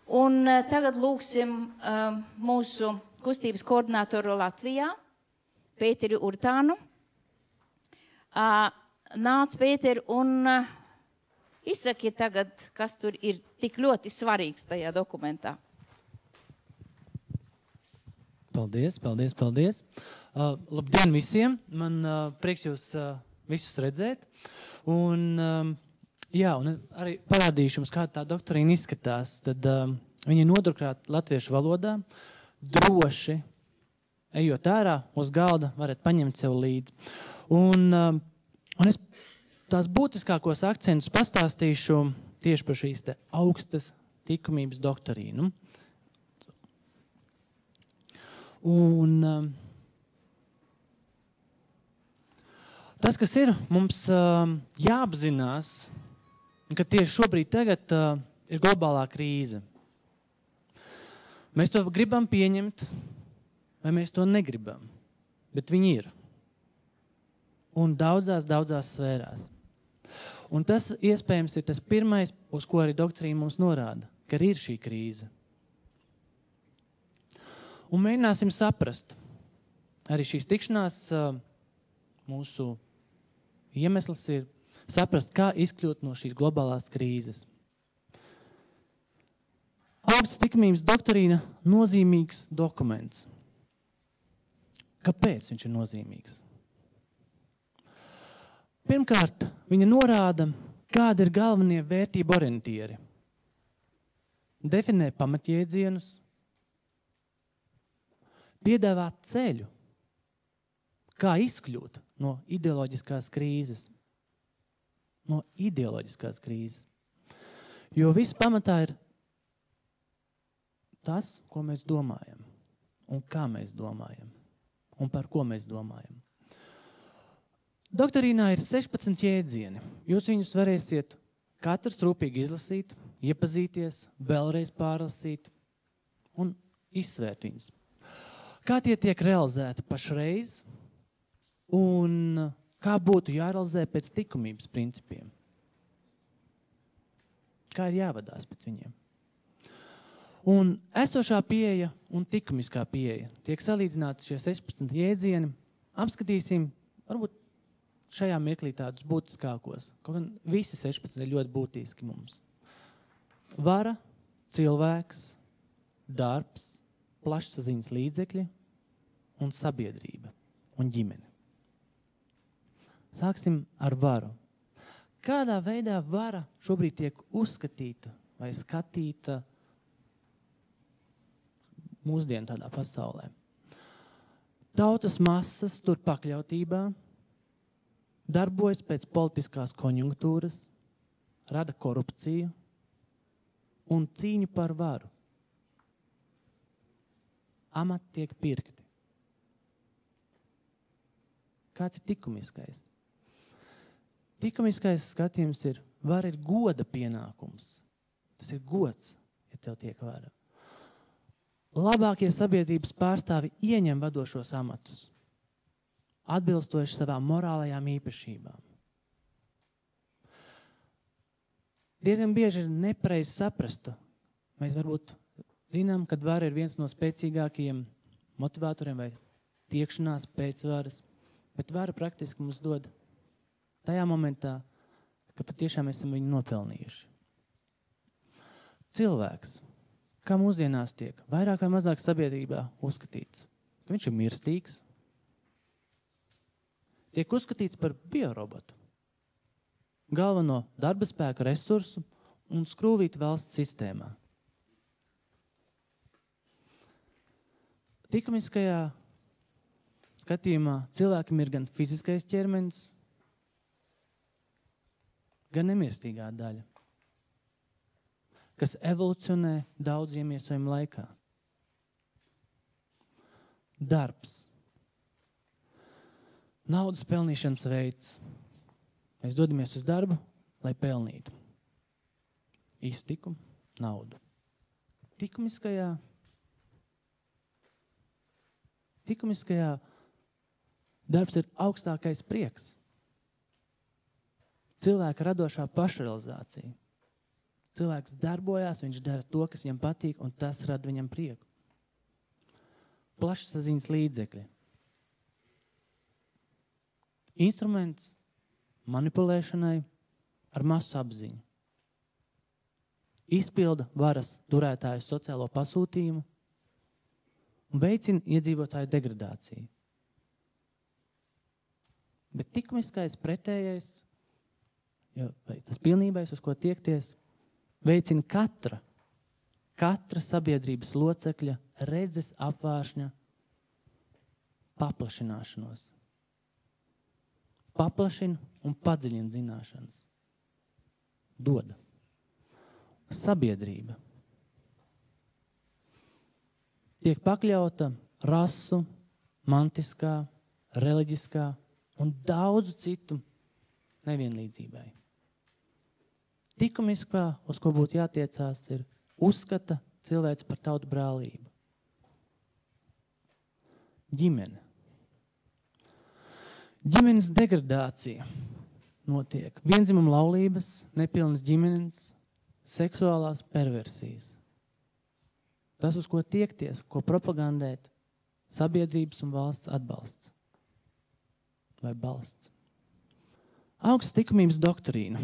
Un tagad lūksim mūsu kustības koordinātoru Latvijā, Pēteri Urtānu. Nāc, Pēteri, un izsaki tagad, kas tur ir tik ļoti svarīgs tajā dokumentā. Paldies. Labdien visiem! Man prieks jūs visus redzēt. Un arī parādīšu jums, kā tā doktorīna izskatās. Tad viņa ir nodrukāta latviešu valodā. Droši, ejot ārā uz galda, varat paņemt sev līdzi. Un es tās būtiskākos akcentus pastāstīšu tieši par šīs te augstas likumības doktorīnu. Un tas, kas ir, mums jāapzinās, ka tieši šobrīd tagad ir globālā krīze. Mēs to gribam pieņemt, vai mēs to negribam, bet viņi ir. Un daudzās sfērās. Un tas iespējams ir tas pirmais, uz ko arī doktrīna mums norāda, ka ir šī krīze. Un mēģināsim saprast. Arī šīs tikšanās mūsu iemesls ir saprast, kā izkļūt no šīs globālās krīzes. Augstas likumības doktrīna nozīmīgs dokuments. Kāpēc viņš ir nozīmīgs? Pirmkārt, viņa norāda, kādi ir galvenie vērtību orientieri. Definē pamatjēdzienus, piedāvā ceļu, kā izkļūt no ideoloģiskās krīzes. No ideoloģiskās krīzes. Jo viss pamatā ir tas, ko mēs domājam, un kā mēs domājam, un par ko mēs domājam. Doktorīnā ir 16 jēdzieni. Jūs viņus varēsiet katrs rūpīgi izlasīt, iepazīties, vēlreiz pārlasīt un izsvērt viņus. Kā tie tiek realizēti pašreiz un kā būtu jārealizē pēc likumības principiem? Kā ir jāvadās pēc viņiem? Un esošā pieeja un likumiskā pieeja tiek salīdzināti šie 16 jēdzieni. Apskatīsim, varbūt šajā mirklī tādus būtiskākos. Kaut gan visi 16 ir ļoti būtiski mums. Vara, cilvēks, darbs, plašsaziņas līdzekļi un sabiedrība un ģimene. Sāksim ar varu. Kādā veidā vara šobrīd tiek uzskatīta vai skatīta mūsdienu tādā pasaulē? Tautas masas tur pakļautībā, darbojas pēc politiskās konjunktūras, rada korupciju un cīņu par varu. Amati tiek pirkti. Kāds ir likumiskais? Likumiskais skatījums ir, vara ir goda pienākums. Tas ir gods, ja tev tiek vara. Labākie sabiedrības pārstāvi ieņem vadošos amatus, atbilstoši savām morālajām īpašībām. Diezgan bieži ir nepareizi saprasta. Mēs varbūt zinām, ka vara ir viens no spēcīgākajiem motivatoriem vai tiekšanās pēc varas, bet vara praktiski mums dod tajā momentā, ka patiešām esam viņu nopelnījuši. Cilvēks, kā mūsdienās tiek vairāk vai mazāk sabiedrībā uzskatīts, ka viņš ir mirstīgs, tiek uzskatīts par biorobotu, galveno darba spēka resursu un skrūvītu valsts sistēmā. Likumiskajā skatījumā cilvēkam ir gan fiziskais ķermenis, gan nemirstīgā daļa, kas evolucionē daudziem iesaujumu laikā. Darbs. Naudas pelnīšanas veids. Mēs dodamies uz darbu, lai pelnītu. Iztiku, naudu. Likumiskajā darbs ir augstākais prieks. Cilvēka radošā pašrealizācija. cilvēks darbojās, viņš dara to, kas viņam patīk, un tas rada viņam prieku. Plašsaziņas līdzekļi. Instruments manipulēšanai ar masu apziņu. Izpilda varas turētāju sociālo pasūtījumu un veicina iedzīvotāju degradāciju. Bet likumiskais pretējais, vai tas pilnībais, uz ko tiekties, veicina katra sabiedrības locekļa redzes apvāršņa paplašināšanos. Paplašina un padziļina zināšanas. Dod. Sabiedrība tiek pakļauta rasu, mantiskā, reliģiskā un daudzu citu nevienlīdzībai. Likumiskā, uz ko būtu jātiecās, ir uzskata cilvēks par tautu brālību. Ģimene. Ģimenes degradācija notiek. Vienzimuma laulības, nepilnas ģimenes, seksuālās perversijas. Tas, uz ko tiekties, ko propagandēt, sabiedrības un valsts atbalsts. Vai balsts. Augsts likumības doktrīna.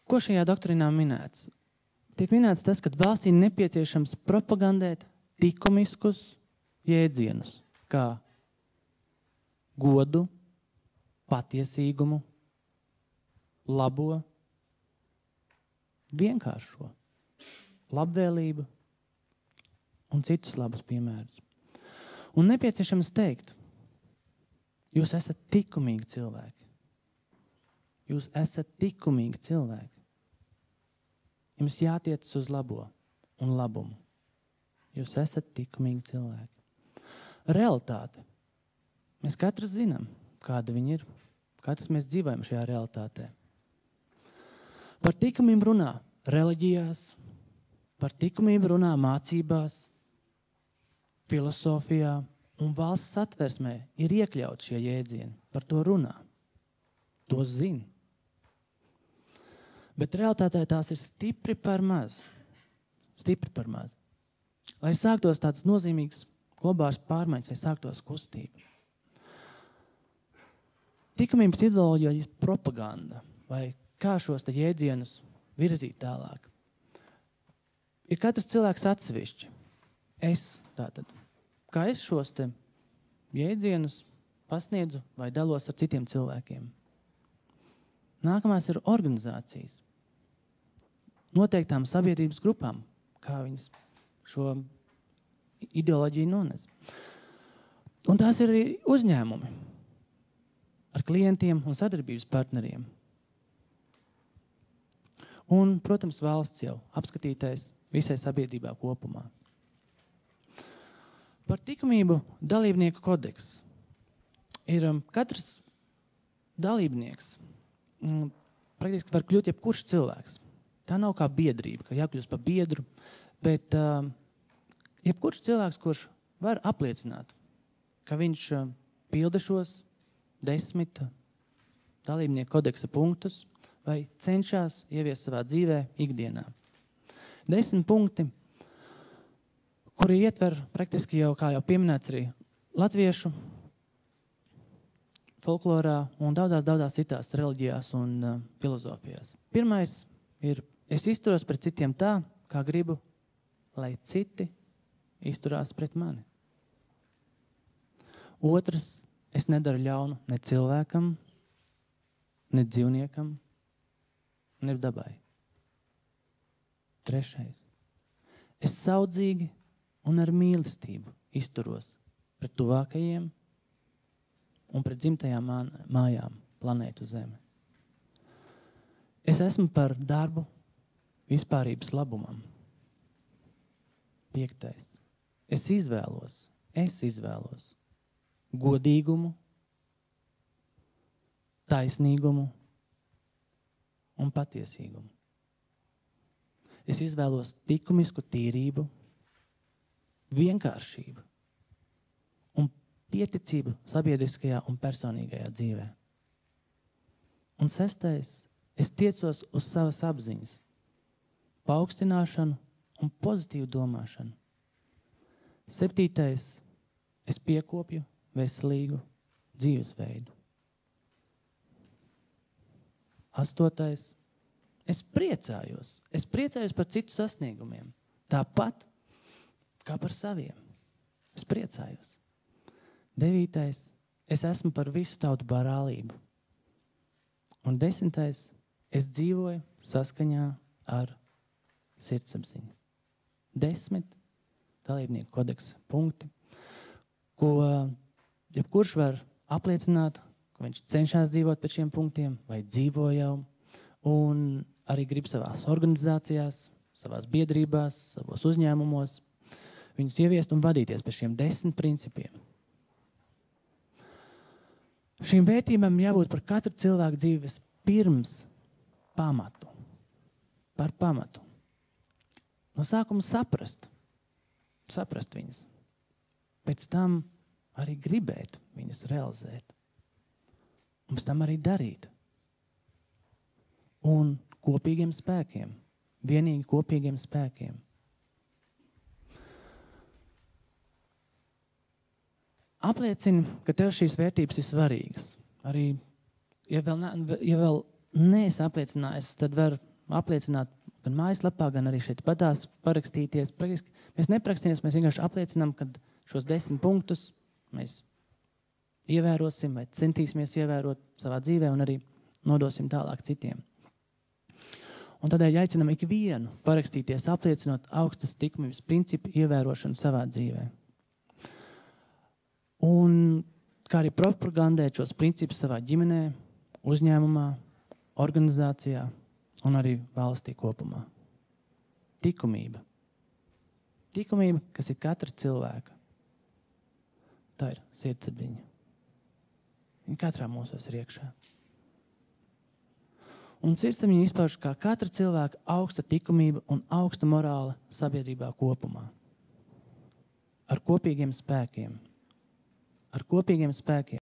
Ko šajā doktrīnā minēts? Tiek minēts tas, ka valstī nepieciešams propagandēt likumiskus jēdzienus, kā godu, patiesīgumu, labo, vienkāršo, labvēlību un citus labus piemērus. Un nepieciešams teikt, jūs esat likumīgi cilvēki. Jūs esat likumīgi cilvēki. Jums jātiecas uz labo un labumu. Jūs esat likumīgi cilvēki. Realitāte. Mēs katrs zinām, kāda viņa ir. Katrs mēs dzīvojam šajā realitātē. Par likumību runā reliģijās, par likumību runā mācībās, filosofijā un valsts satversmē ir iekļauts šie jēdzieni. Par to runā. To zina. Bet realitātē tās ir stipri par maz. Stipri par maz. Lai sāktos tāds nozīmīgs globāls pārmaiņas, lai sāktos kustība. Likumības ideoloģijas propaganda, vai kā šos te jēdzienus virzīt tālāk. Ir katrs cilvēks atsevišķi. Kā es šos te jēdzienus pasniedzu vai dalos ar citiem cilvēkiem. Nākamās ir organizācijas. Noteiktām sabiedrības grupām, kā viņas šo ideoloģiju nones. Un tās ir arī uzņēmumi ar klientiem un sadarbības partneriem. Un, protams, valsts jau apskatītais visai sabiedrībā kopumā. Par likumību dalībnieku kodeks. Ir katrs dalībnieks praktiski var kļūt jebkurš cilvēks. Tā nav kā biedrība, ka jākļūst par biedru, bet jebkurš cilvēks, kurš var apliecināt, ka viņš pilda šos 10 dalībnieku kodeksa punktus vai cenšas ieviest savā dzīvē ikdienā. 10 punkti, kuri ietver praktiski jau, kā jau pieminēts arī latviešu folklorā un daudzās citās reliģijās un filozofijās. Pirmais ir, es izturos pret citiem tā, kā gribu, lai citi izturās pret mani. Otrs, es nedaru ļaunu ne cilvēkam, ne dzīvniekam, ne dabai. Trešais, es saudzīgi un ar mīlestību izturos pret tuvākajiem un pret dzimtajām mājām, planētu Zeme. Es esmu par darbu vispārības labumam. 5. Es izvēlos godīgumu, taisnīgumu un patiesīgumu. Es izvēlos likumisku tīrību, vienkāršību un pieticību sabiedriskajā un personīgajā dzīvē. Un 6. es tiecos uz savas apziņas, paaugstināšanu un pozitīvu domāšanu. 7. es piekopju veselīgu dzīvesveidu. 8. es priecājos. Es priecājos par citu sasniegumiem. Tāpat kā par saviem. Es priecājos. 9. es esmu par visu tautu brālību. Un 10. es dzīvoju saskaņā ar sirdsapziņu. 10 dalībnieku kodeksa punkti, ko jebkurš var apliecināt, ka viņš cenšas dzīvot pēc šiem punktiem, vai dzīvo jau, un arī grib savās organizācijās, savās biedrībās, savos uzņēmumos, viņus ieviest un vadīties pēc šiem 10 principiem. Šīm vērtībām jābūt par katru cilvēku dzīves pirms pamatu. Par pamatu. No sākuma saprast viņas. Pēc tam arī gribēt viņas realizēt. Un pēc tam arī darīt. Un kopīgiem spēkiem. Vienīgi kopīgiem spēkiem. Apliecini, ka tev šīs vērtības ir svarīgas. Arī, ja vēl neesi apliecinājis, tad var apliecināt gan mājaslapā, gan arī šeit padās parakstīties. Mēs neprakstīsimies, mēs vienkārši apliecinām, ka šos 10 punktus mēs ievērosim vai centīsimies ievērot savā dzīvē un arī nodosim tālāk citiem. Un tādēļ aicinām ikvienu parakstīties, apliecinot augstas likumības principu ievērošanu savā dzīvē. Un kā arī propagandēt šos principus savā ģimenē, uzņēmumā, organizācijā un arī valstī kopumā. Likumība. Likumība, kas ir katra cilvēka. Tā ir sirdsapziņa. Viņa katrā mūsos ir iekšā. Un sirdsapziņa izpauž kā katra cilvēka augsta likumība un augsta morāla sabiedrībā kopumā. Ar kopīgiem spēkiem.